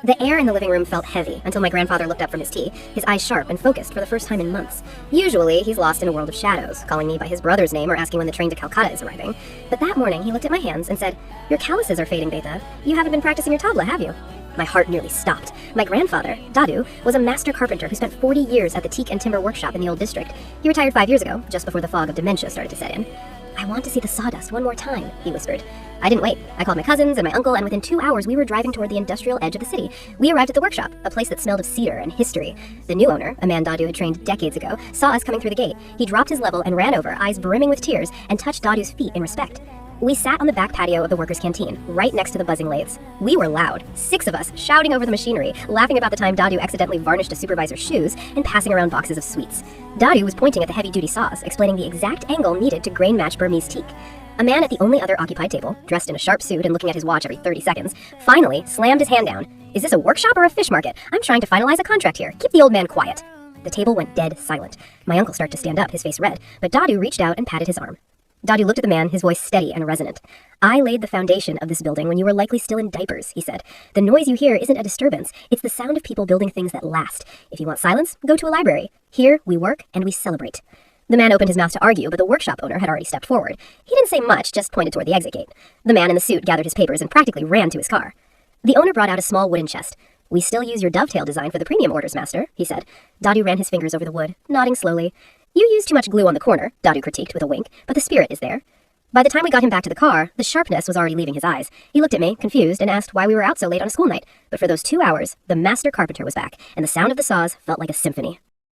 The air in the living room felt heavy until my grandfather looked up from his tea, his eyes sharp and focused for the first time in months. Usually, he's lost in a world of shadows, calling me by his brother's name or asking when the train to Calcutta is arriving. But that morning, he looked at my hands and said, "Your calluses are fading, Beta. You haven't been practicing your tabla, have you?" My heart nearly stopped. My grandfather, Dadu, was a master carpenter who spent 40 years at the teak and timber workshop in the old district. He retired 5 years ago, just before the fog of dementia started to set in. "I want to see the sawdust one more time," he whispered. I didn't wait. I called my cousins and my uncle, and within 2 hours we were driving toward the industrial edge of the city. We arrived at the workshop, a place that smelled of cedar and history. The new owner, a man Dadu had trained decades ago, saw us coming through the gate. He dropped his level and ran over, eyes brimming with tears, and touched Dadu's feet in respect. We sat on the back patio of the workers' canteen, right next to the buzzing lathes. We were loud, 6 of us, shouting over the machinery, laughing about the time Dadu accidentally varnished a supervisor's shoes, and passing around boxes of sweets. Dadu was pointing at the heavy-duty saws, explaining the exact angle needed to grain-match Burmese teak. A man at the only other occupied table, dressed in a sharp suit and looking at his watch every 30 seconds, finally slammed his hand down. "Is this a workshop or a fish market? I'm trying to finalize a contract here. Keep the old man quiet." The table went dead silent. My uncle started to stand up, his face red, but Dadu reached out and patted his arm. Dadu looked at the man, his voice steady and resonant. "I laid the foundation of this building when you were likely still in diapers," he said. "The noise you hear isn't a disturbance. It's the sound of people building things that last. If you want silence, go to a library. Here, we work and we celebrate." The man opened his mouth to argue, but the workshop owner had already stepped forward. He didn't say much, just pointed toward the exit gate. The man in the suit gathered his papers and practically ran to his car. The owner brought out a small wooden chest. "We still use your dovetail design for the premium orders, master," he said. Dadu ran his fingers over the wood, nodding slowly. "You use too much glue on the corner," Dadu critiqued with a wink, "but the spirit is there." By the time we got him back to the car, the sharpness was already leaving his eyes. He looked at me, confused, and asked why we were out so late on a school night. But for those 2 hours, the master carpenter was back, and the sound of the saws felt like a symphony.